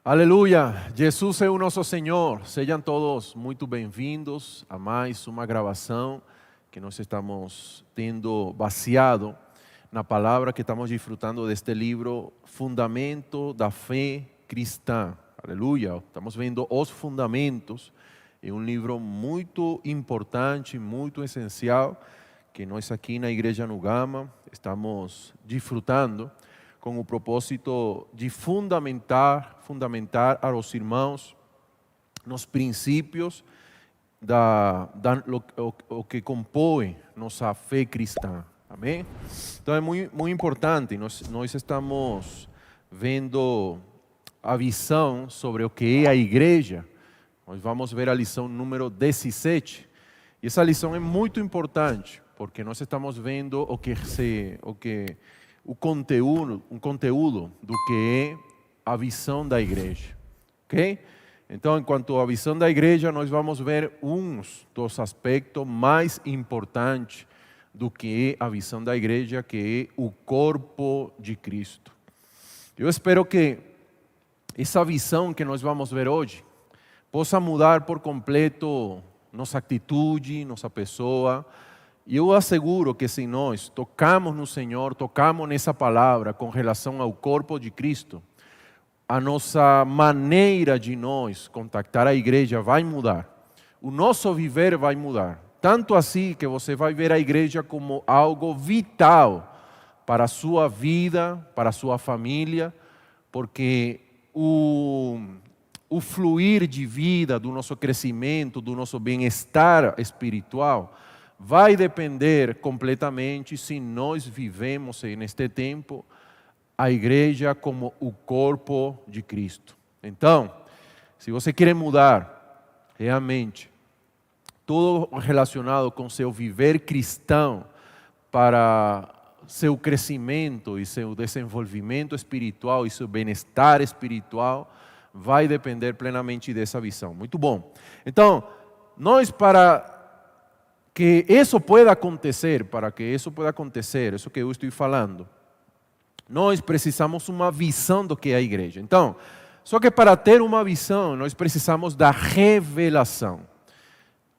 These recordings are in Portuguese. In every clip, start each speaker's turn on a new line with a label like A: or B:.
A: Aleluia! Jesus é o nosso Senhor. Sejam todos muito bem-vindos a mais uma gravação que nós estamos tendo baseado na palavra que estamos desfrutando deste livro, Fundamento da Fé Cristã. Aleluia! Estamos vendo os fundamentos. É um livro muito importante, muito essencial, que nós aqui na Igreja Nugama estamos desfrutando com o propósito de fundamentar aos irmãos nos princípios o que compõe nossa fé cristã. Amém? Então é muito importante, nós estamos vendo a visão sobre o que é a igreja. Nós vamos ver a lição número 17. E essa lição é muito importante, porque nós estamos vendo o conteúdo do que é a visão da igreja. Ok? Então, enquanto a visão da igreja, nós vamos ver uns dos aspectos mais importantes do que é a visão da igreja, que é o corpo de Cristo. Eu espero que essa visão que nós vamos ver hoje possa mudar por completo nossa atitude, nossa pessoa. E eu asseguro que se nós tocamos no Senhor, tocamos nessa palavra com relação ao corpo de Cristo, a nossa maneira de nós contactar a igreja vai mudar. O nosso viver vai mudar. Tanto assim que você vai ver a igreja como algo vital para a sua vida, para a sua família, porque o fluir de vida, do nosso crescimento, do nosso bem-estar espiritual, vai depender completamente se nós vivemos neste tempo a igreja como o corpo de Cristo. Então, se você quer mudar realmente tudo relacionado com seu viver cristão para seu crescimento e seu desenvolvimento espiritual e seu bem-estar espiritual, vai depender plenamente dessa visão. Muito bom. Então, nós para que isso pueda acontecer, isso que eu estou falando, nós precisamos uma visão do que é a igreja. Então, só que para ter uma visão, nós precisamos da revelação.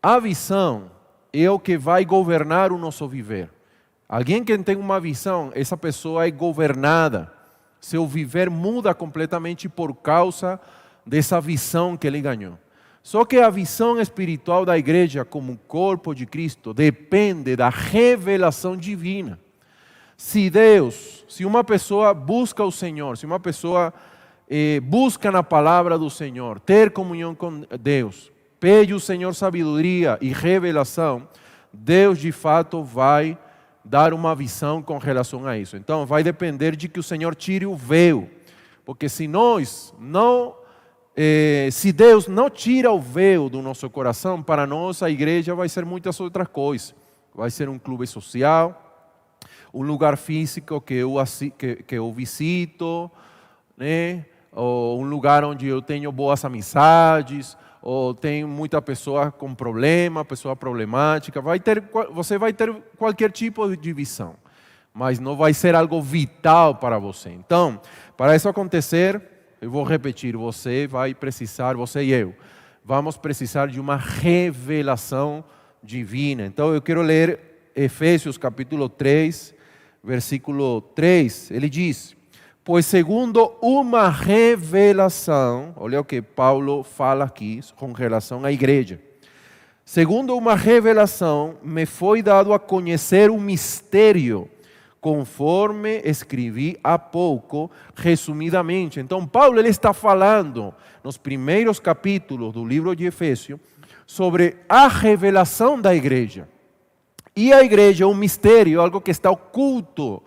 A: A visão é o que vai governar o nosso viver. Alguém que tem uma visão, essa pessoa é governada. Seu viver muda completamente por causa dessa visão que ele ganhou. Só que a visão espiritual da igreja como corpo de Cristo depende da revelação divina. Se uma pessoa busca o Senhor, se uma pessoa busca na palavra do Senhor, ter comunhão com Deus, pede ao Senhor sabedoria e revelação, Deus de fato vai dar uma visão com relação a isso. Então vai depender de que o Senhor tire o véu, porque se Deus não tira o véu do nosso coração, para nós a igreja vai ser muitas outras coisas. Vai ser um clube social, um lugar físico que eu visito, né? Ou um lugar onde eu tenho boas amizades, ou tem muita pessoa com problema, pessoa problemática. Você vai ter qualquer tipo de visão, mas não vai ser algo vital para você. Então, para isso acontecer, eu vou repetir, você e eu, vamos precisar de uma revelação divina. Então eu quero ler Efésios capítulo 3, versículo 3. Ele diz: pois segundo uma revelação, olha o que Paulo fala aqui com relação à igreja. Segundo uma revelação, me foi dado a conhecer o mistério, conforme escrevi há pouco, resumidamente. Então, Paulo ele está falando nos primeiros capítulos do livro de Efésios sobre a revelação da igreja. E a igreja é um mistério, algo que está oculto,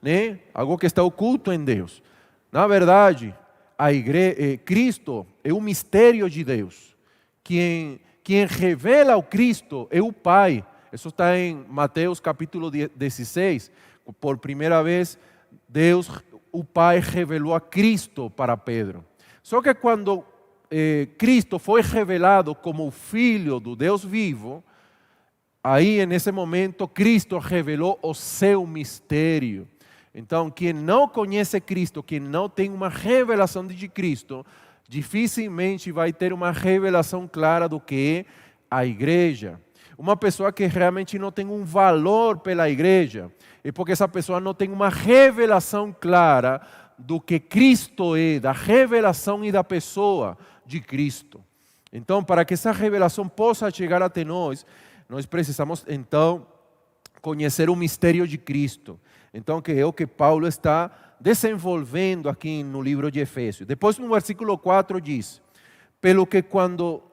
A: né? Algo que está oculto em Deus. Na verdade, Cristo é o mistério de Deus. Quem revela o Cristo é o Pai. Isso está em Mateus capítulo 16. Por primeira vez, Deus, o Pai, revelou a Cristo para Pedro. Só que quando Cristo foi revelado como o Filho do Deus vivo, aí nesse momento Cristo revelou o seu mistério. Então, quem não conhece Cristo, quem não tem uma revelação de Cristo, dificilmente vai ter uma revelação clara do que é a igreja. Uma pessoa que realmente não tem um valor pela igreja é porque essa pessoa não tem uma revelação clara do que Cristo é, da revelação e da pessoa de Cristo. Então, para que essa revelação possa chegar até nós precisamos então conhecer o mistério de Cristo. Então, que é o que Paulo está desenvolvendo aqui no livro de Efésios. Depois, no versículo 4 diz: pelo que quando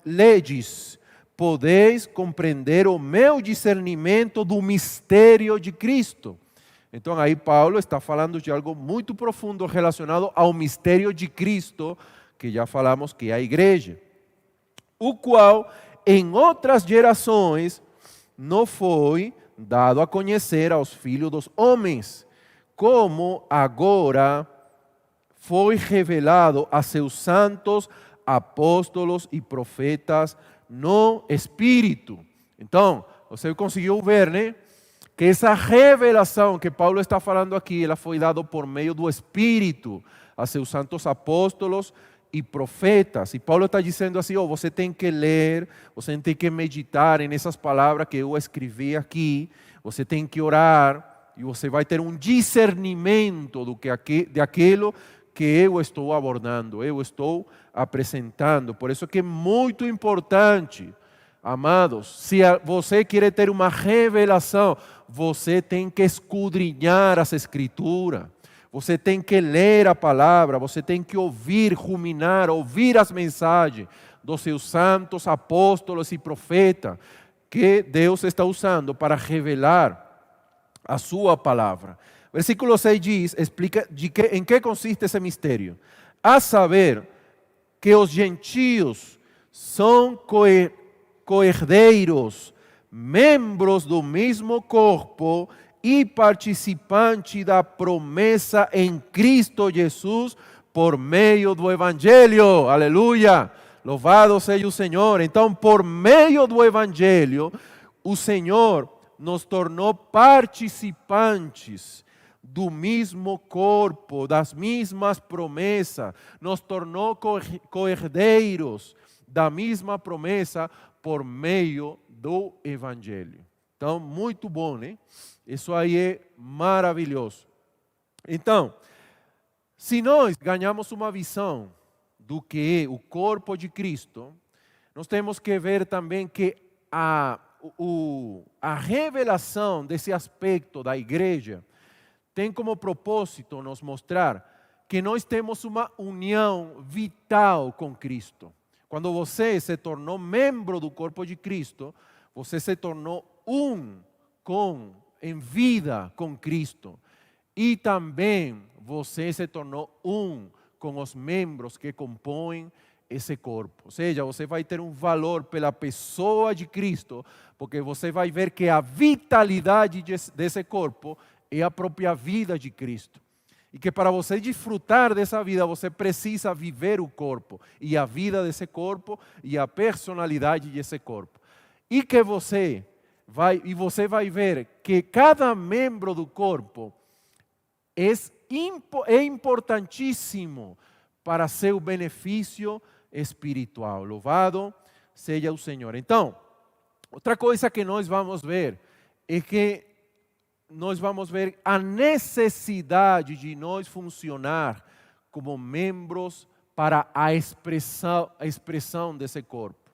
A: ledes, podeis compreender o meu discernimento do mistério de Cristo. Então aí Paulo está falando de algo muito profundo relacionado ao mistério de Cristo, que já falamos que é a igreja, o qual em outras gerações não foi dado a conhecer aos filhos dos homens, como agora foi revelado a seus santos apóstolos e profetas no Espírito. Então, você conseguiu ver, né? Que essa revelação que Paulo está falando aqui, ela foi dada por meio do Espírito a seus santos apóstolos e profetas. E Paulo está dizendo assim, você tem que ler, você tem que meditar nessas palavras que eu escrevi aqui, você tem que orar, e você vai ter um discernimento de aquilo que eu estou abordando, eu estou apresentando. Por isso que é muito importante, amados, se você quer ter uma revelação, você tem que escudrinhar as Escrituras, você tem que ler a palavra, você tem que ouvir, ruminar, ouvir as mensagens dos seus santos apóstolos e profetas, que Deus está usando para revelar a sua palavra. Versículo 6 diz, explica em que consiste esse mistério. A saber, que os gentios são coherdeiros, membros do mesmo corpo e participantes da promessa em Cristo Jesus por meio do Evangelho. Aleluia! Louvado seja o Senhor. Então, por meio do Evangelho, o Senhor nos tornou participantes do mesmo corpo, das mesmas promessas, nos tornou coherdeiros da mesma promessa por meio do Evangelho. Então, muito bom, né? Isso aí é maravilhoso. Então, se nós ganhamos uma visão do que é o corpo de Cristo, nós temos que ver também que a revelação desse aspecto da igreja tem como propósito nos mostrar que nós temos uma união vital com Cristo. Quando você se tornou membro do corpo de Cristo, você se tornou em vida com Cristo. E também você se tornou com os membros que compõem esse corpo. Ou seja, você vai ter um valor pela pessoa de Cristo, porque você vai ver que a vitalidade desse corpo é a própria vida de Cristo. E que para você desfrutar dessa vida, você precisa viver o corpo, e a vida desse corpo, e a personalidade desse corpo. E que você vai ver que cada membro do corpo é importantíssimo para seu benefício espiritual. Louvado seja o Senhor. Então, outra coisa que nós vamos ver é que nós vamos ver a necessidade de nós funcionar como membros para a expressão desse corpo.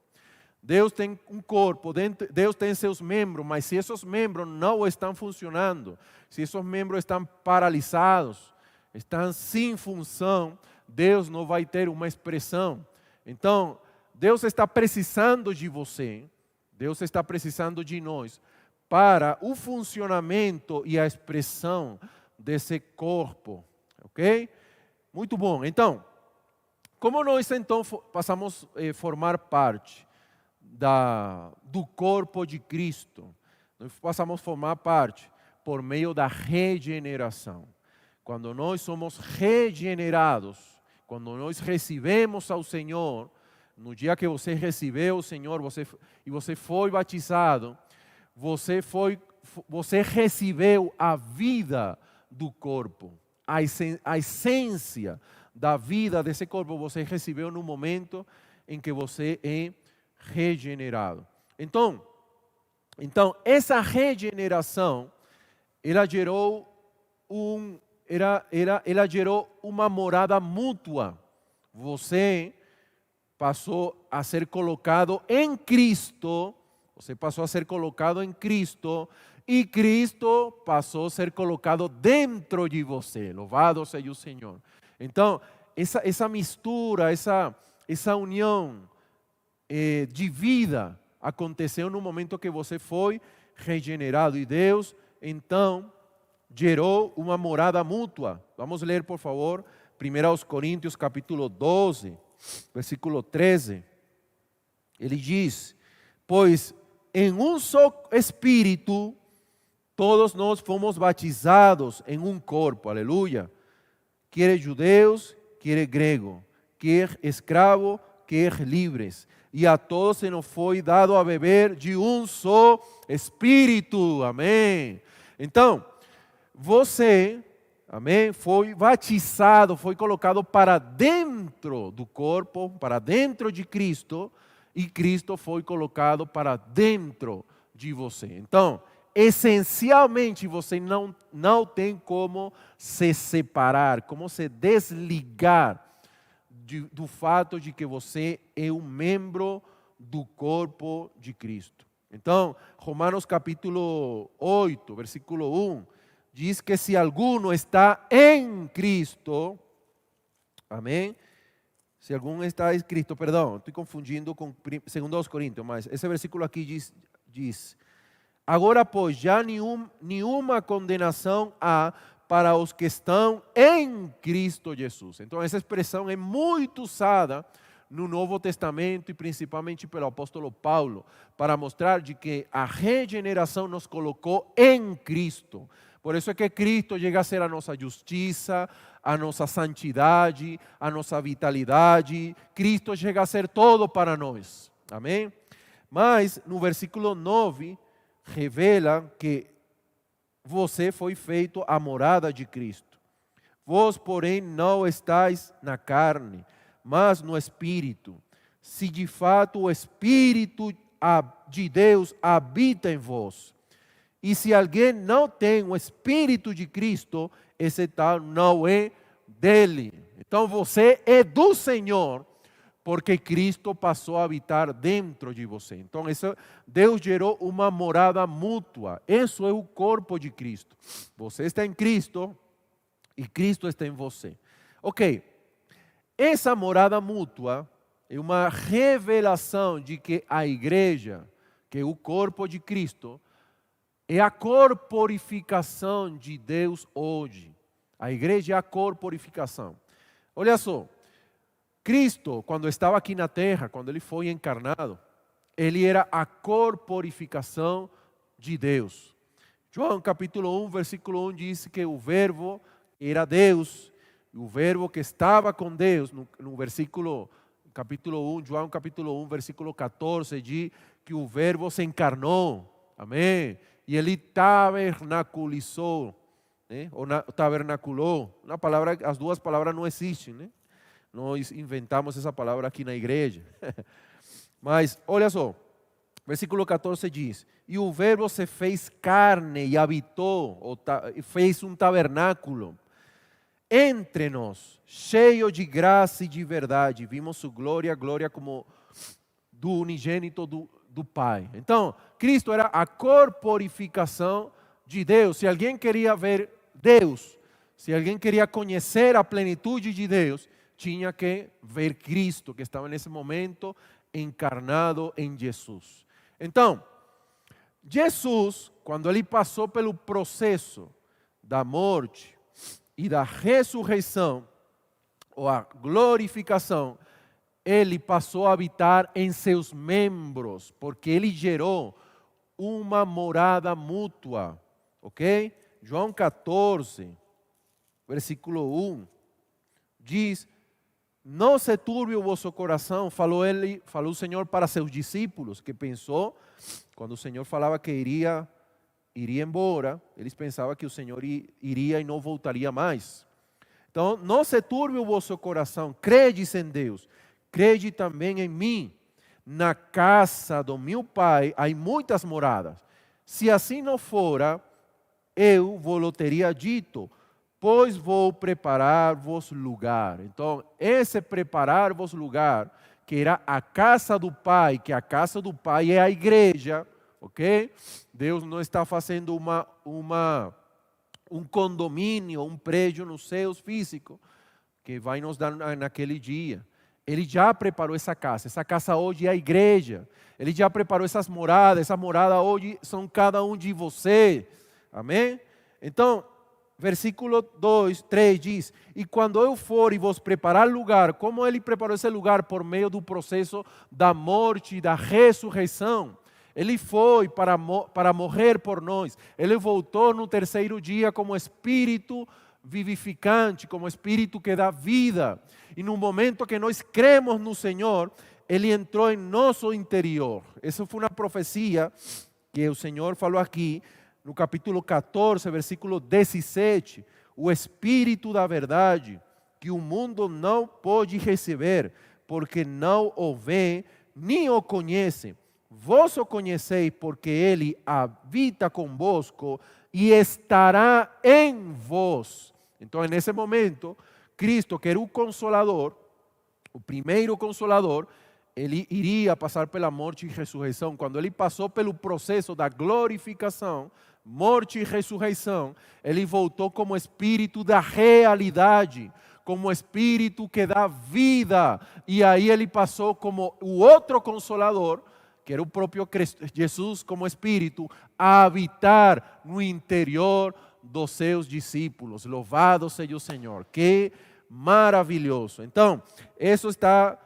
A: Deus tem um corpo, Deus tem seus membros, mas se esses membros não estão funcionando, se esses membros estão paralisados, estão sem função, Deus não vai ter uma expressão. Então, Deus está precisando de você, Deus está precisando de nós, para o funcionamento e a expressão desse corpo, ok? Muito bom. Então, como nós então passamos a formar parte do corpo de Cristo, nós passamos a formar parte por meio da regeneração. Quando nós somos regenerados, quando nós recebemos ao Senhor, no dia que você recebeu o Senhor e você foi batizado, você recebeu a vida do corpo, a essência da vida desse corpo, você recebeu no momento em que você é regenerado. Então essa regeneração, ela gerou ela gerou uma morada mútua. Você passou a ser colocado em Cristo, você passou a ser colocado em Cristo, e Cristo passou a ser colocado dentro de você. Louvado seja o Senhor. Então, essa mistura, essa união de vida aconteceu no momento que você foi regenerado. E Deus, então, gerou uma morada mútua. Vamos ler, por favor, 1 Coríntios capítulo 12, versículo 13. Ele diz: pois em um só Espírito todos nós fomos batizados em um corpo, aleluia. Quer judeus, quer grego, quer escravo, quer livres. E a todos se nos foi dado a beber de um só Espírito, amém. Então, você, amém, foi batizado, foi colocado para dentro do corpo, para dentro de Cristo, e Cristo foi colocado para dentro de você. Então, essencialmente, você não tem como se separar, como se desligar do fato de que você é um membro do corpo de Cristo. Então, Romanos capítulo 8, versículo 1, diz que se alguno está em Cristo, amém? Se alguno está em Cristo, perdão, estou confundindo com 2 Coríntios, mas esse versículo aqui diz: agora, pois, já nenhuma condenação há para os que estão em Cristo Jesus. Então, essa expressão é muito usada no Novo Testamento e principalmente pelo apóstolo Paulo, para mostrar de que a regeneração nos colocou em Cristo. Por isso é que Cristo chega a ser a nossa justiça, a nossa santidade, a nossa vitalidade. Cristo chega a ser todo para nós. Amém? Mas no versículo 9, revela que você foi feito a morada de Cristo. Vós, porém, não estáis na carne, mas no Espírito. Se de fato o Espírito de Deus habita em vós. E se alguém não tem o Espírito de Cristo, esse tal não é dele. Então você é do Senhor, porque Cristo passou a habitar dentro de você. Então Deus gerou uma morada mútua. Isso é o corpo de Cristo. Você está em Cristo e Cristo está em você. Ok, essa morada mútua é uma revelação de que a igreja, que é o corpo de Cristo, é a corporificação de Deus hoje. A igreja é a corporificação. Olha só, Cristo, quando estava aqui na terra, quando ele foi encarnado, ele era a corporificação de Deus. João capítulo 1, versículo 1 diz que o verbo era Deus, e o verbo que estava com Deus, no versículo capítulo 1, João capítulo 1, versículo 14, diz que o verbo se encarnou, amém? E ele tabernaculizou, né? Ou tabernaculou. As duas palavras não existem, né? Nós inventamos essa palavra aqui na igreja. Mas, olha só, versículo 14 diz: e o verbo se fez carne e habitou, fez um tabernáculo entre nós, cheio de graça e de verdade. Vimos sua glória, glória como do unigênito do Pai. Então, Cristo era a corporificação de Deus. Se alguém queria ver Deus, se alguém queria conhecer a plenitude de Deus, tinha que ver Cristo, que estava nesse momento encarnado em Jesus. Então, Jesus, quando ele passou pelo processo da morte e da ressurreição, ou a glorificação, ele passou a habitar em seus membros, porque ele gerou uma morada mútua, ok? João 14, versículo 1, diz: não se turbe o vosso coração, falou o Senhor para seus discípulos, que pensou, quando o Senhor falava que iria embora, eles pensavam que o Senhor iria e não voltaria mais. Então, não se turbe o vosso coração, credes em Deus, crede também em mim. Na casa do meu Pai há muitas moradas. Se assim não fora, eu vos teria dito, pois vou preparar-vos lugar. Então, esse preparar-vos lugar, que era a casa do Pai, que a casa do Pai é a igreja, ok? Deus não está fazendo um condomínio, um prédio nos céus físico, que vai nos dar naquele dia. Ele já preparou essa casa hoje é a igreja. Ele já preparou essa morada hoje são cada um de vocês. Amém? Então, versículo 2, 3 diz, e quando eu for e vos preparar lugar, como ele preparou esse lugar por meio do processo da morte e da ressurreição, ele foi para morrer por nós, ele voltou no terceiro dia como Espírito vivificante, como Espírito que dá vida, e no momento que nós cremos no Senhor, ele entrou em nosso interior. Essa foi uma profecia que o Senhor falou aqui, no capítulo 14, versículo 17, o Espírito da verdade, que o mundo não pode receber, porque não o vê, nem o conhece. Vós o conheceis, porque ele habita convosco e estará em vós. Então, nesse momento, Cristo, que era o Consolador, o primeiro Consolador, ele iria passar pela morte e ressurreição. Quando ele passou pelo processo da glorificação, morte e ressurreição, ele voltou como Espírito da realidade, como Espírito que dá vida. E aí ele passou como o outro Consolador, que era o próprio Jesus como Espírito, a habitar no interior dos seus discípulos. Louvado seja o Senhor. Que maravilhoso. Então, isso está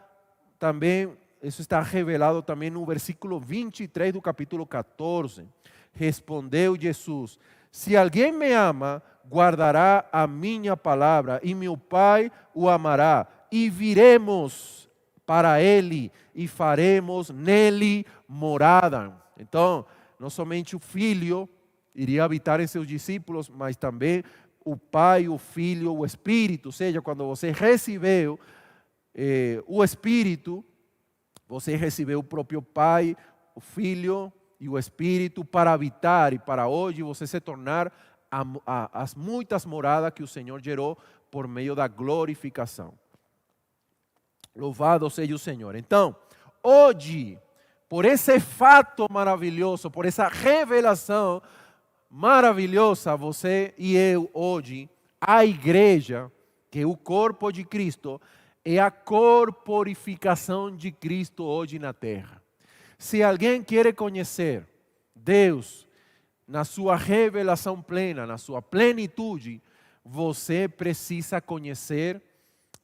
A: revelado também no versículo 23 do capítulo 14. Respondeu Jesus, se alguém me ama, guardará a minha palavra, e meu Pai o amará, e viremos para ele, e faremos nele morada. Então, não somente o Filho iria habitar em seus discípulos, mas também o Pai, o Filho, o Espírito. Ou seja, quando você recebeu o Espírito, você recebeu o próprio Pai, o Filho e o Espírito para habitar e para hoje você se tornar as muitas moradas que o Senhor gerou por meio da glorificação. Louvado seja o Senhor. Então, hoje, por esse fato maravilhoso, por essa revelação maravilhosa, você e eu hoje, a igreja, que é o corpo de Cristo, é a corporificação de Cristo hoje na terra. Se alguém quer conhecer Deus na sua revelação plena, na sua plenitude, você precisa conhecer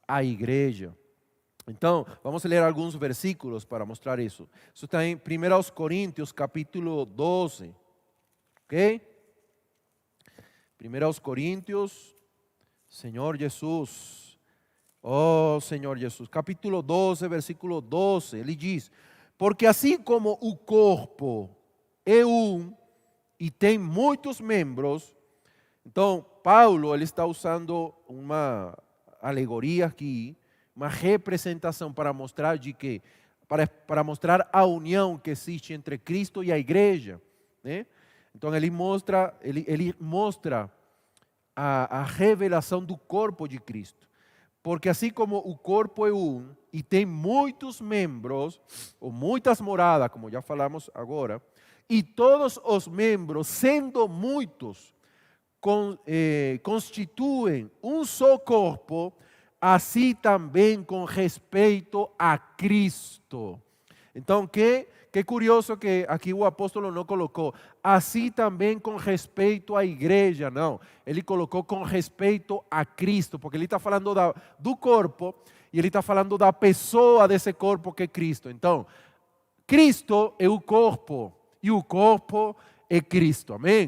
A: a igreja. Então, vamos ler alguns versículos para mostrar isso. Isso está em 1 Coríntios, capítulo 12. Ok? 1 Coríntios, Senhor Jesus. Oh, Senhor Jesus. Capítulo 12, versículo 12. Ele diz, porque assim como o corpo é um e tem muitos membros. Então, Paulo ele está usando uma alegoria aqui, uma representação para mostrar para mostrar a união que existe entre Cristo e a igreja, né? Então ele mostra a revelação do corpo de Cristo. Porque assim como o corpo é um e tem muitos membros, ou muitas moradas, como já falamos agora, e todos os membros, sendo muitos, constituem um só corpo, assim também com respeito a Cristo. Então, que curioso que aqui o apóstolo não colocou, assim também com respeito à igreja, não. Ele colocou com respeito a Cristo, porque ele está falando do corpo e ele está falando da pessoa desse corpo que é Cristo. Então, Cristo é o corpo e o corpo é Cristo, amém?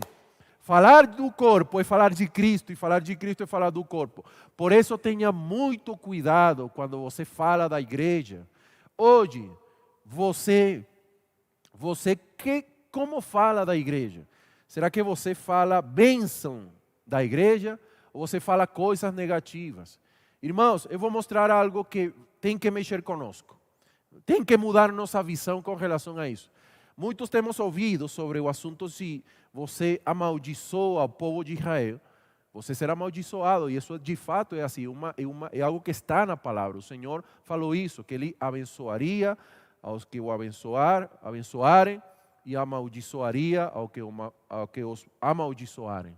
A: Falar do corpo é falar de Cristo e falar de Cristo é falar do corpo. Por isso tenha muito cuidado quando você fala da igreja. Hoje, como fala da igreja? Será que você fala bênção da igreja ou você fala coisas negativas. Irmãos, eu vou mostrar algo que tem que mexer conosco. Tem que mudar nossa visão com relação a isso. Muitos temos ouvido sobre o assunto se você amaldiçoa o povo de Israel, você será amaldiçoado, e isso de fato é assim, é algo que está na palavra. O Senhor falou isso, que Ele abençoaria aos que o abençoarem e amaldiçoaria ao que os amaldiçoarem.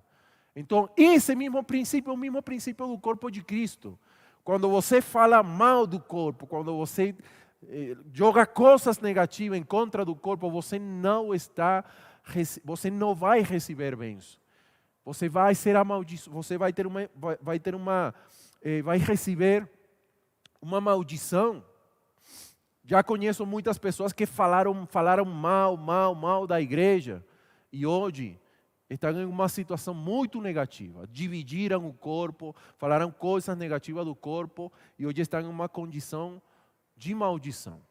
A: Então, esse mesmo princípio é o mesmo princípio do corpo de Cristo. Quando você fala mal do corpo, quando você joga coisas negativas em contra do corpo, você não vai receber bênção. Você vai ser amaldiçoado, você vai receber uma maldição. Já conheço muitas pessoas que falaram mal da igreja e hoje estão em uma situação muito negativa. Dividiram o corpo, falaram coisas negativas do corpo e hoje estão em uma condição de maldição.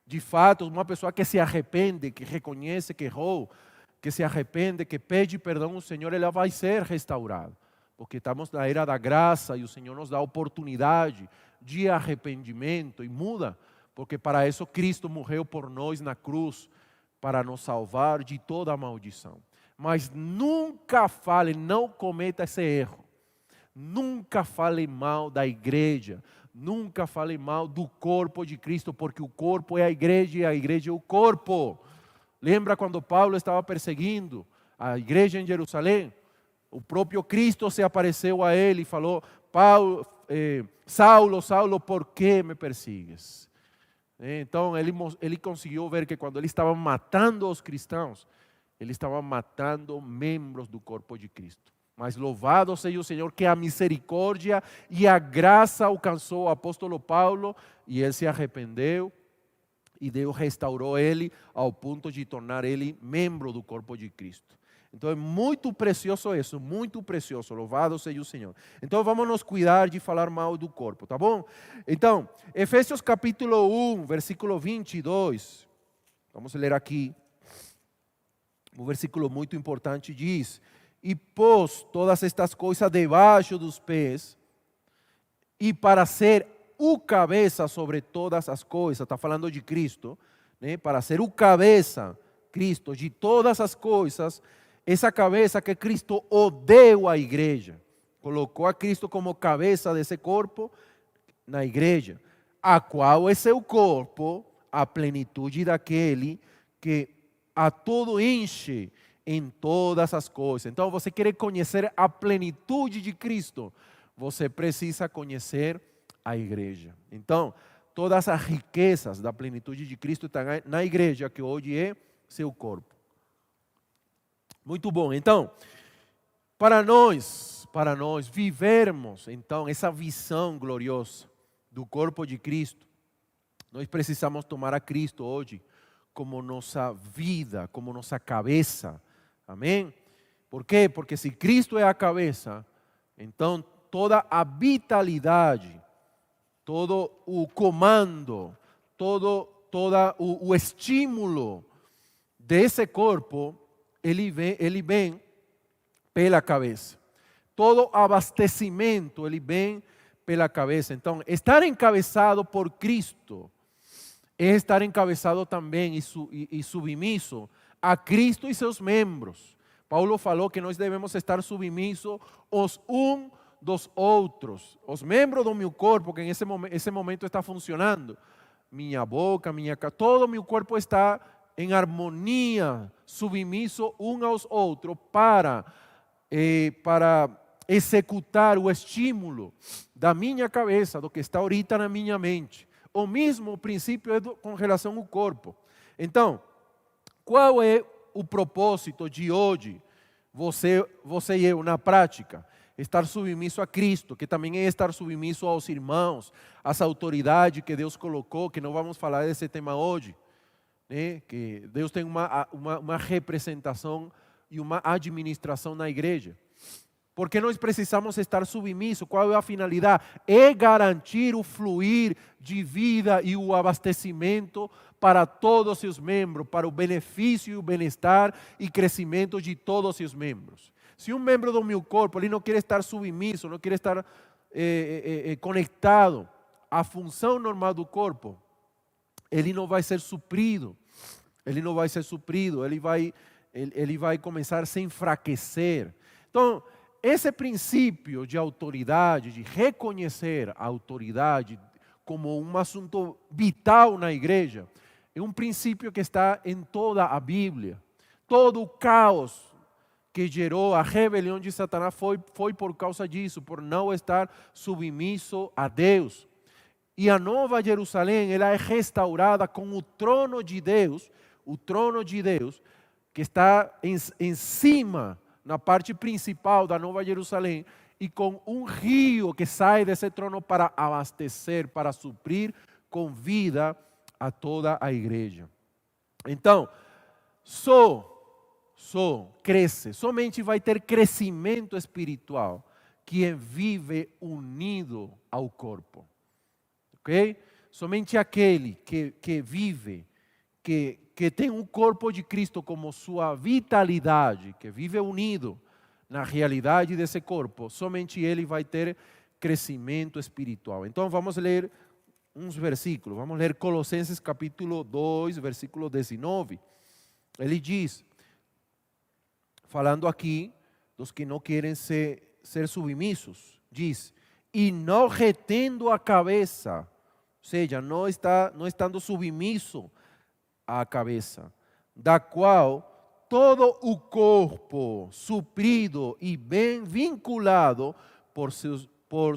A: De fato, uma pessoa que se arrepende, que reconhece que errou, que se arrepende, que pede perdão ao Senhor, ela vai ser restaurada. Porque estamos na era da graça e o Senhor nos dá a oportunidade de arrependimento e muda. Porque para isso Cristo morreu por nós na cruz, para nos salvar de toda a maldição. Mas nunca fale, não cometa esse erro. Nunca fale mal da igreja. Nunca fale mal do corpo de Cristo, porque o corpo é a igreja e a igreja é o corpo. Lembra quando Paulo estava perseguindo a igreja em Jerusalém? O próprio Cristo se apareceu a ele e falou: Saulo, Saulo, por que me persigues? Então ele conseguiu ver que quando ele estava matando os cristãos, ele estava matando membros do corpo de Cristo. Mas louvado seja o Senhor que a misericórdia e a graça alcançou o apóstolo Paulo e ele se arrependeu. E Deus restaurou ele ao ponto de tornar ele membro do corpo de Cristo. Então é muito precioso isso, muito precioso. Louvado seja o Senhor. Então vamos nos cuidar de falar mal do corpo, tá bom? Então, Efésios capítulo 1, versículo 22. Vamos ler aqui. Um versículo muito importante diz: e pôs todas estas coisas debaixo dos pés, e para ser o cabeça sobre todas as coisas, está falando de Cristo, né? Para ser o cabeça, Cristo, de todas as coisas, essa cabeça que Cristo o deu à igreja, colocou a Cristo como cabeça desse corpo na igreja, a qual é seu corpo, a plenitude daquele que a todo enche em todas as coisas. Então, você quer conhecer a plenitude de Cristo, você precisa conhecer a igreja. Então, todas as riquezas da plenitude de Cristo estão na igreja, que hoje é seu corpo. Muito bom. Então, para nós vivermos então essa visão gloriosa do corpo de Cristo, nós precisamos tomar a Cristo hoje como nossa vida, como nossa cabeça. Amém? Por quê? Porque se Cristo é a cabeça, então toda a vitalidade, todo o comando, todo o estímulo desse corpo, ele vem pela cabeça. Todo abastecimento, ele vem pela cabeça. Então, estar encabeçado por Cristo é estar encabeçado também e submisso a Cristo e seus membros. Paulo falou que nós devemos estar submissos os uns dos outros. Os membros do meu corpo, que em esse momento está funcionando, minha boca, todo o meu corpo está em harmonia, submisso uns aos outros para executar o estímulo da minha cabeça, do que está ahorita na minha mente. O mesmo princípio é com relação ao corpo. Então, qual é o propósito de hoje, você e eu, na prática? Estar submisso a Cristo, que também é estar submisso aos irmãos, às autoridades que Deus colocou, que não vamos falar desse tema hoje, né? Que Deus tem uma representação e uma administração na igreja. Porque nós precisamos estar submissos. Qual é a finalidade? É garantir o fluir de vida e o abastecimento para todos os seus membros, para o benefício e o bem-estar e crescimento de todos os seus membros. Se um membro do meu corpo ele não quer estar submisso, não quer estar conectado à função normal do corpo, ele não vai ser suprido. Ele não vai ser suprido, ele vai começar a se enfraquecer. Então, esse princípio de autoridade, de reconhecer a autoridade como um assunto vital na igreja, é um princípio que está em toda a Bíblia. Todo o caos que gerou a rebelião de Satanás foi por causa disso, por não estar submisso a Deus. E a Nova Jerusalém, ela é restaurada com o trono de Deus, que está em cima, na parte principal da Nova Jerusalém, e com um rio que sai desse trono para abastecer, para suprir com vida a toda a igreja. Então, somente vai ter crescimento espiritual quem vive unido ao corpo. Ok? Somente aquele que vive, que tem um corpo de Cristo como sua vitalidade, que vive unido na realidade desse corpo, somente ele vai ter crescimento espiritual. Então vamos ler uns versículos. Vamos ler Colossenses capítulo 2, versículo 19. Ele diz, falando aqui dos que não querem ser submissos, diz, e não retendo a cabeça, ou seja, não estando submisso à cabeça, da qual todo o corpo, suprido e bem vinculado por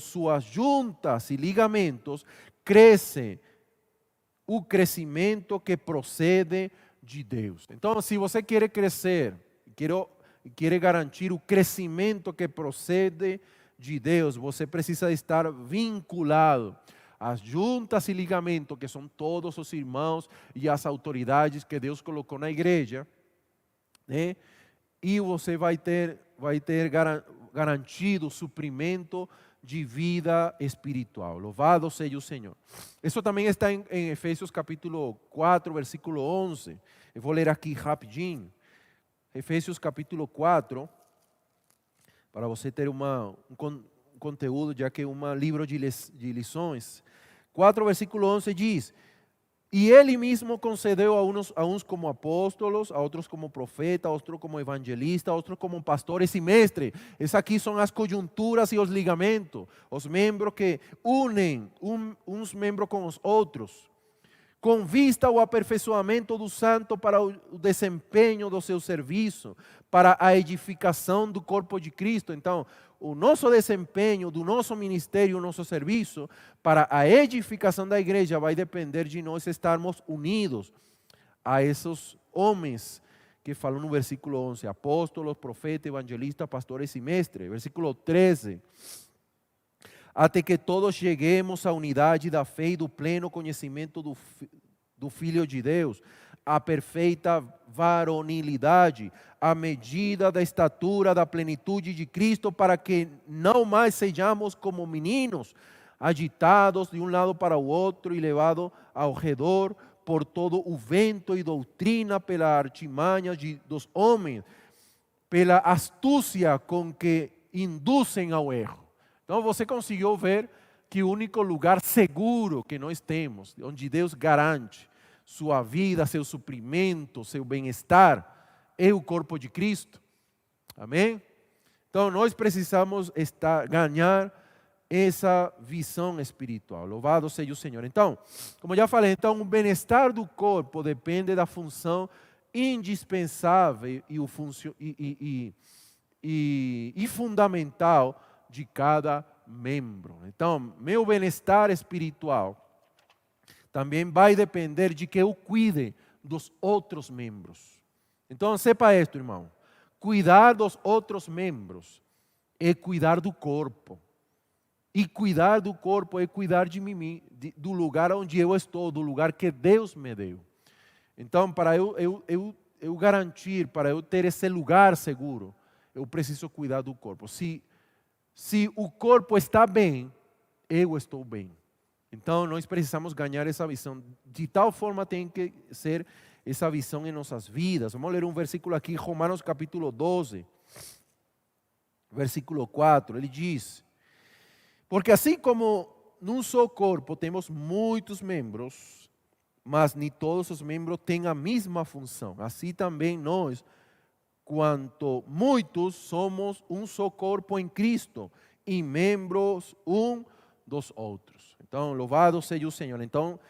A: suas juntas e ligamentos, cresce o crescimento que procede de Deus. Então, se você quer crescer, quer garantir o crescimento que procede de Deus, você precisa estar vinculado às juntas e ligamentos, que são todos os irmãos e as autoridades que Deus colocou na igreja, né? E você vai ter garantido o suprimento de vida espiritual. Louvado seja o Senhor. Isso também está em Efésios capítulo 4, versículo 11. Eu vou ler aqui rapidinho. Efésios capítulo 4, para você ter um conteúdo, já que é um livro de lições. 4, versículo 11 diz, e Ele mesmo concedeu a uns como apóstolos, a outros como profetas, a outros como evangelistas, a outros como pastores e mestres. Essas aqui são as conjunturas e os ligamentos, os membros que unem uns membros com os outros, com vista ao aperfeiçoamento do santo para o desempenho do seu serviço, para a edificação do corpo de Cristo. Então, o nosso desempenho, do nosso ministério, o nosso serviço, para a edificação da igreja, vai depender de nós estarmos unidos a esses homens que falam no versículo 11, apóstolos, profetas, evangelistas, pastores e mestres. Versículo 13. Até que todos cheguemos à unidade da fé e do pleno conhecimento do Filho de Deus, a perfeita varonilidade, à medida da estatura da plenitude de Cristo, para que não mais sejamos como meninos, agitados de um lado para o outro e levados ao redor por todo o vento e doutrina, pela artimanha dos homens, pela astúcia com que induzem ao erro. Então você conseguiu ver que o único lugar seguro que nós temos, onde Deus garante sua vida, seu suprimento, seu bem-estar, é o corpo de Cristo. Amém? Então nós precisamos ganhar essa visão espiritual. Louvado seja o Senhor. Então, como já falei, o bem-estar do corpo depende da função indispensável e fundamental de cada membro. Então, meu bem-estar espiritual também vai depender de que eu cuide dos outros membros. Então, sepa isto, irmão. Cuidar dos outros membros é cuidar do corpo. E cuidar do corpo é cuidar de mim, do lugar onde eu estou, do lugar que Deus me deu. Então, para eu garantir, para eu ter esse lugar seguro, eu preciso cuidar do corpo. Se se o corpo está bem, eu estou bem. Então, nós precisamos ganhar essa visão. De tal forma tem que ser essa visão em nossas vidas. Vamos ler um versículo aqui, Romanos capítulo 12, versículo 4. Ele diz: porque assim como num só corpo temos muitos membros, mas nem todos os membros têm a mesma função. Assim também nós, quanto muitos, somos um só corpo em Cristo e membros um dos outros. Então, louvado seja o Senhor. Então,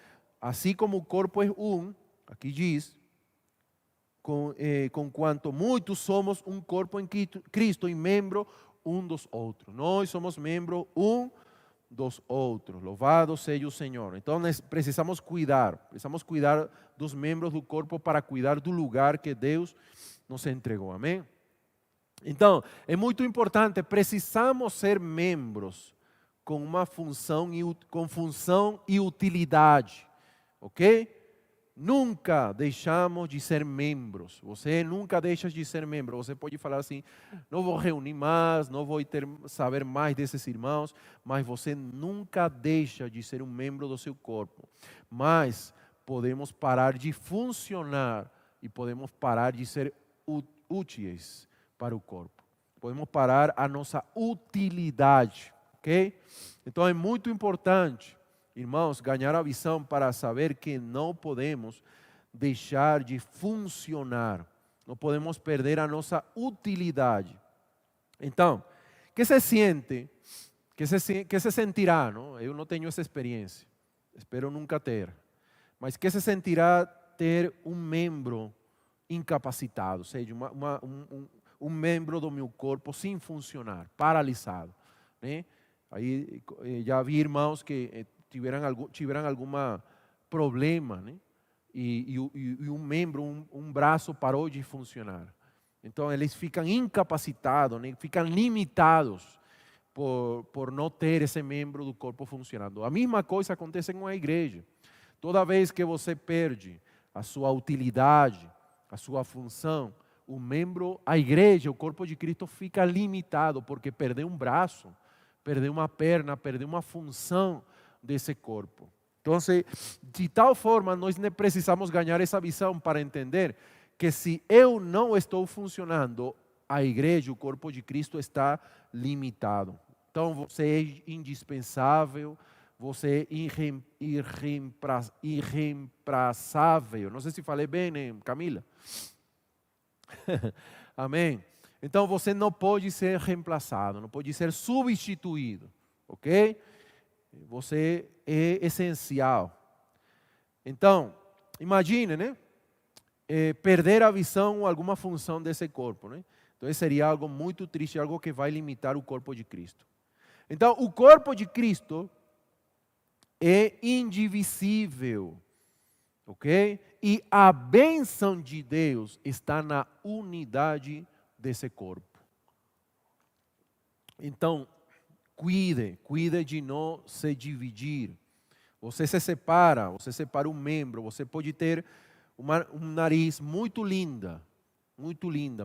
A: assim como o corpo é um, aqui diz, com quanto muitos somos um corpo em Cristo e membro um dos outros. Nós somos membro um dos outros. Louvado seja o Senhor. Então, precisamos cuidar dos membros do corpo para cuidar do lugar que Deus nos entregou. Amém? Então, é muito importante, precisamos ser membros com uma função e utilidade, ok? Nunca deixamos de ser membros. Você nunca deixa de ser membro. Você pode falar assim: não vou reunir mais, não vou saber mais desses irmãos, mas você nunca deixa de ser um membro do seu corpo. Mas podemos parar de funcionar e podemos parar de ser úteis para o corpo. Podemos parar a nossa utilidade. Ok? Então é muito importante, irmãos, ganhar a visão para saber que não podemos deixar de funcionar, não podemos perder a nossa utilidade. Então, que se sentirá, não? Eu não tenho essa experiência, espero nunca ter, mas que se sentirá ter um membro incapacitado, ou seja, um membro do meu corpo sem funcionar, paralisado, né? Aí já vi irmãos que tiveram algum problema, né? E um membro, um braço parou de funcionar. Então eles ficam incapacitados, né? Ficam limitados por não ter esse membro do corpo funcionando. A mesma coisa acontece com a igreja. Toda vez que você perde a sua utilidade, a sua função, o membro, a igreja, o corpo de Cristo fica limitado porque perdeu um braço, perdeu uma perna, perdeu uma função desse corpo. Então, de tal forma, nós precisamos ganhar essa visão para entender que se eu não estou funcionando, a igreja, o corpo de Cristo está limitado. Então, você é indispensável, você é irreemplaçável. Não sei se falei bem, né, Camila? Amém? Então você não pode ser reemplaçado, não pode ser substituído, ok? Você é essencial. Então, imagine, né? Perder a visão ou alguma função desse corpo, né? Então isso seria algo muito triste, algo que vai limitar o corpo de Cristo. Então, o corpo de Cristo é indivisível, ok? E a bênção de Deus está na unidade desse corpo. Então, cuide de não se dividir. Você separa um membro, você pode ter um nariz muito linda,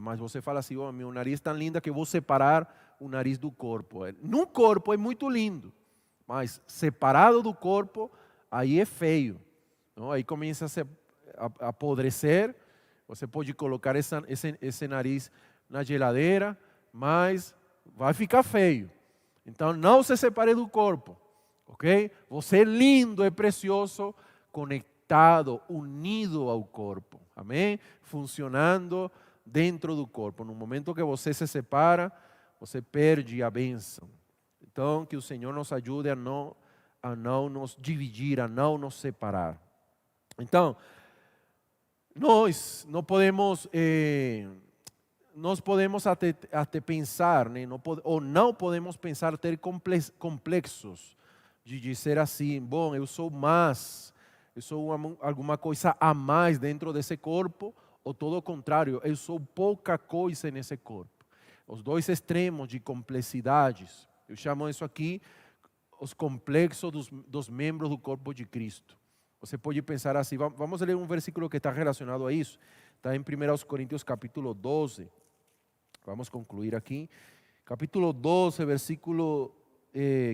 A: mas você fala assim: oh, meu nariz é tão lindo que eu vou separar o nariz do corpo. No corpo é muito lindo, mas separado do corpo, aí é feio. Não? Aí começa a apodrecer. Você pode colocar esse nariz na geladeira, mas vai ficar feio. Então não se separe do corpo, ok? Você é lindo, é precioso, conectado, unido ao corpo, amém? Funcionando dentro do corpo. No momento que você se separa, você perde a bênção. Então que o Senhor nos ajude a não nos dividir, a não nos separar. Então, nós não podemos até pensar, né? não podemos pensar ter complexos de dizer assim: bom, eu sou alguma coisa a mais dentro desse corpo, ou todo o contrário, eu sou pouca coisa nesse corpo. Os dois extremos de complexidades, eu chamo isso aqui os complexos dos membros do corpo de Cristo. Você pode pensar assim, vamos ler um versículo que está relacionado a isso, está em 1 Coríntios capítulo 12, vamos concluir aqui, capítulo 12, versículo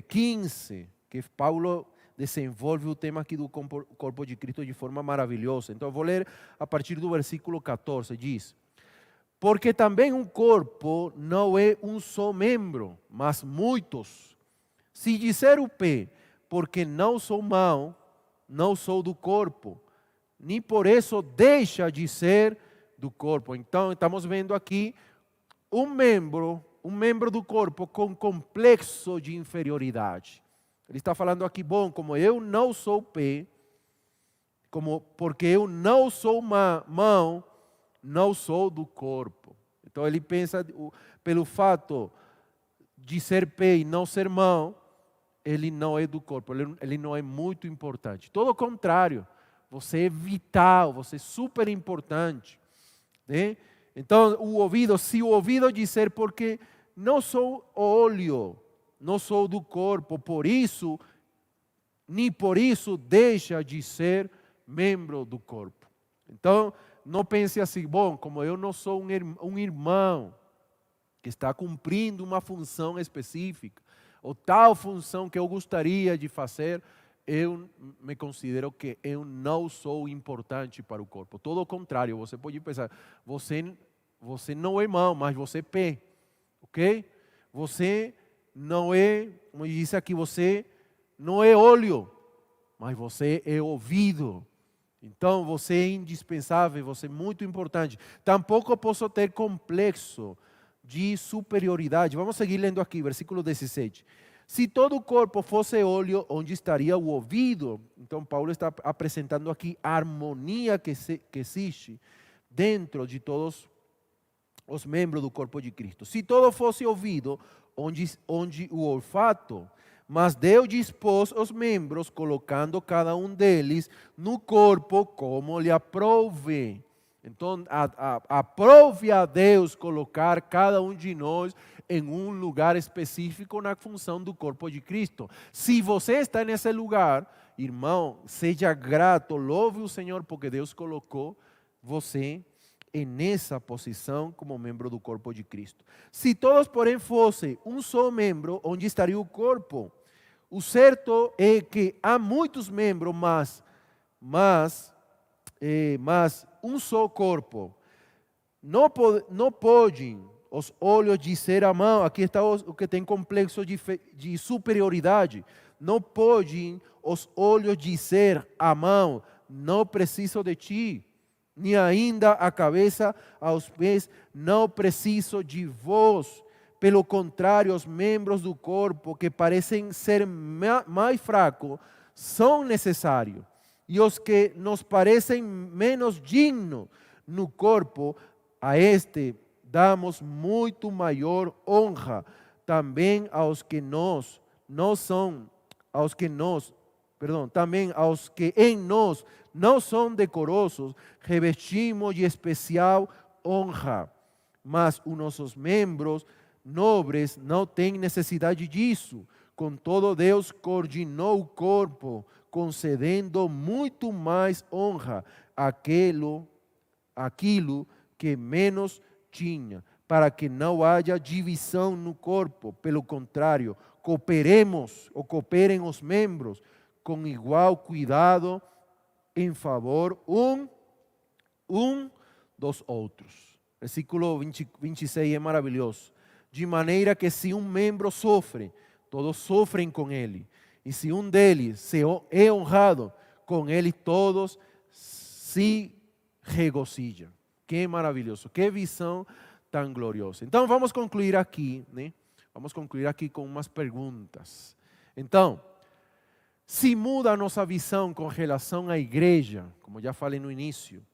A: 15, que Paulo desenvolve o tema aqui do corpo de Cristo de forma maravilhosa. Então, eu vou ler a partir do versículo 14, diz: porque também um corpo não é um só membro, mas muitos. Se disser o pé, porque não sou mão, não sou do corpo, nem por isso deixa de ser do corpo. Então, estamos vendo aqui um membro do corpo com complexo de inferioridade. Ele está falando aqui, bom, como eu não sou pé, porque eu não sou mão, não sou do corpo. Então ele pensa, pelo fato de ser pé e não ser mão, ele não é do corpo, ele não é muito importante. Todo o contrário, você é vital, você é super importante. Né? Então o ouvido, se o ouvido disser, porque não sou olho, não sou do corpo, por isso, nem por isso deixa de ser membro do corpo. Então, não pense assim, bom, como eu não sou um irmão que está cumprindo uma função específica, ou tal função que eu gostaria de fazer, eu me considero que eu não sou importante para o corpo. Todo o contrário, você pode pensar, você não é mão, mas você é pé, ok? Você não é, como disse aqui, você não é olho, mas você é ouvido. Então você é indispensável, você é muito importante. Tampouco posso ter complexo de superioridade. Vamos seguir lendo aqui, versículo 17. Se todo o corpo fosse olho, onde estaria o ouvido? Então Paulo está apresentando aqui a harmonia que existe dentro de todos os membros do corpo de Cristo. Se todo fosse ouvido, onde o olfato? Mas Deus dispôs os membros, colocando cada um deles no corpo como lhe aprouve. Então, aprove a Deus colocar cada um de nós em um lugar específico na função do corpo de Cristo. Se você está nesse lugar, irmão, seja grato, louve o Senhor, porque Deus colocou você nessa posição como membro do corpo de Cristo. Se todos, porém, fossem um só membro, onde estaria o corpo? O certo é que há muitos membros, mas um só corpo. Não podem os olhos dizer a mão, aqui está o que tem complexo de superioridade. Não podem os olhos dizer a mão, não preciso de ti. Nem ainda a cabeça aos pés, não preciso de vós. Pelo contrário, os membros do corpo que parecem ser mais fracos são necessários. E os que nos parecem menos dignos no corpo, a este damos muito maior honra. Também aos que também aos que em nós não são decorosos, revestimos de especial honra. Mas os nossos membros nobres não têm necessidade disso. Contudo, Deus coordenou o corpo, concedendo muito mais honra àquilo que menos tinha, para que não haja divisão no corpo. Pelo contrário, cooperem os membros com igual cuidado em favor um dos outros. Versículo 26 é maravilhoso. De maneira que se um membro sofre, todos sofrem com ele. E se um deles é honrado, com ele todos se regozijam. Que maravilhoso, que visão tão gloriosa. Então vamos concluir aqui, né? Vamos concluir aqui com umas perguntas. Então, se muda a nossa visão com relação à igreja, como já falei no início,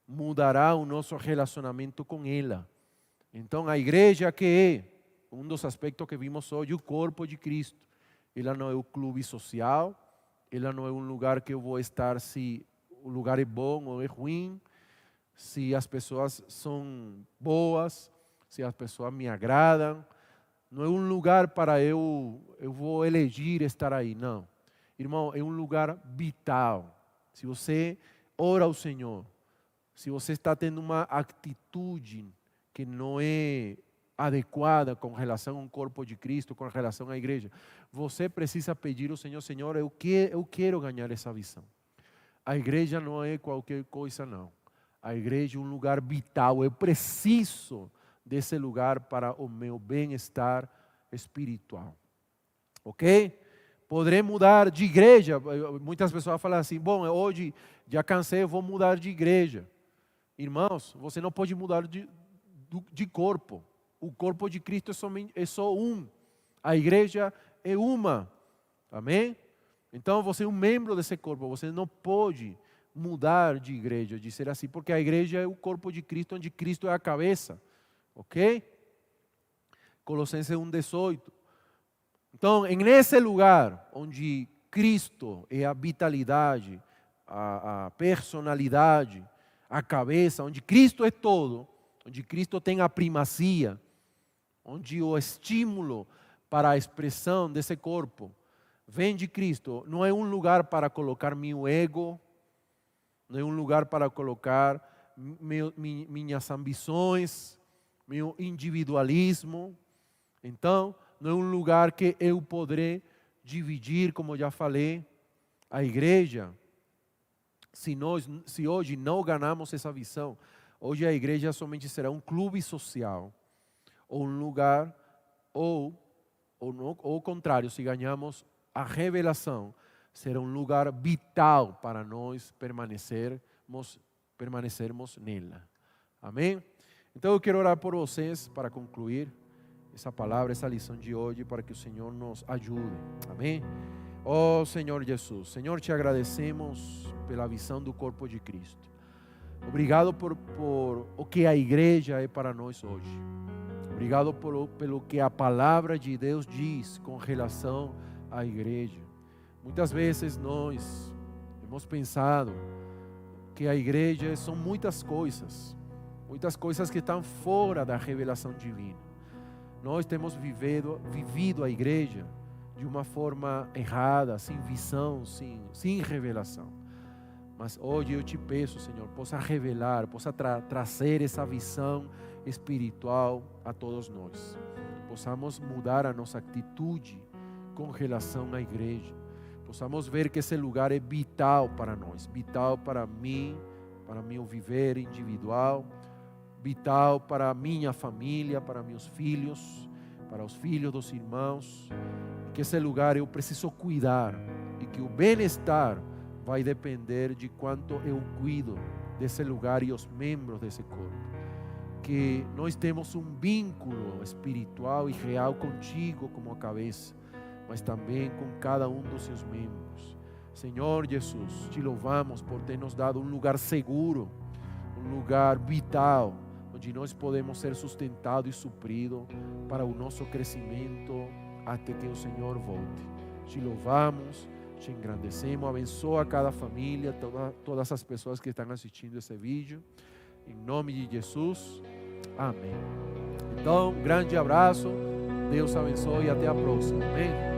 A: mudará o nosso relacionamento com ela. Então, a igreja, que é um dos aspectos que vimos hoje, o corpo de Cristo. Ela não é um clube social, ela não é um lugar que eu vou estar se o lugar é bom ou é ruim, se as pessoas são boas, se as pessoas me agradam. Não é um lugar para eu vou elegir estar aí, não. Irmão, é um lugar vital. Se você ora ao Senhor, se você está tendo uma atitude que não é adequada com relação ao corpo de Cristo, com relação à igreja, você precisa pedir ao Senhor: Senhor, eu quero ganhar essa visão. A igreja não é qualquer coisa, não. A igreja é um lugar vital. Eu preciso desse lugar para o meu bem-estar espiritual. Ok? Poderei mudar de igreja. Muitas pessoas falam assim: bom, hoje já cansei, eu vou mudar de igreja. Irmãos, você não pode mudar de corpo. O corpo de Cristo é só um. A igreja é uma. Amém? Então você é um membro desse corpo. Você não pode mudar de igreja, de ser assim, porque a igreja é o corpo de Cristo, onde Cristo é a cabeça. Ok? Colossenses 1:18. Então, nesse lugar onde Cristo é a vitalidade, a personalidade, a cabeça, onde Cristo é todo, onde Cristo tem a primazia, onde o estímulo para a expressão desse corpo vem de Cristo, não é um lugar para colocar meu ego, não é um lugar para colocar minhas ambições, meu individualismo. Então, não é um lugar que eu poderei dividir, como já falei. A igreja, se hoje não ganhamos essa visão, hoje a igreja somente será um clube social, ou um lugar, ou ao contrário, se ganhamos a revelação, será um lugar vital para nós permanecermos nela. Amém? Então eu quero orar por vocês para concluir essa palavra, essa lição de hoje, para que o Senhor nos ajude. Amém? Oh Senhor Jesus, Senhor, te agradecemos pela visão do corpo de Cristo. Obrigado por o que a igreja é para nós hoje. Obrigado pelo que a palavra de Deus diz com relação à igreja. Muitas vezes nós hemos pensado que a igreja são muitas coisas que estão fora da revelação divina. Nós temos vivido a igreja de uma forma errada, sem visão, sem revelação. Mas hoje eu te peço, Senhor, possa revelar, possa trazer essa visão espiritual a todos nós. Possamos mudar a nossa atitude com relação à igreja. Possamos ver que esse lugar é vital para nós, vital para mim, para meu viver individual, vital para a minha família, para meus filhos, para os filhos dos irmãos. Que esse lugar eu preciso cuidar e que o bem-estar vai depender de quanto eu cuido desse lugar e os membros desse corpo. Que nós temos um vínculo espiritual e real contigo como a cabeça, mas também com cada um dos seus membros. Senhor Jesus, te louvamos por ter nos dado um lugar seguro, um lugar vital, onde nós podemos ser sustentados e supridos para o nosso crescimento até que o Senhor volte. Te louvamos, te engrandecemos, abençoa cada família, todas as pessoas que estão assistindo esse vídeo. Em nome de Jesus, amém. Então, um grande abraço, Deus abençoe e até a próxima. Amém.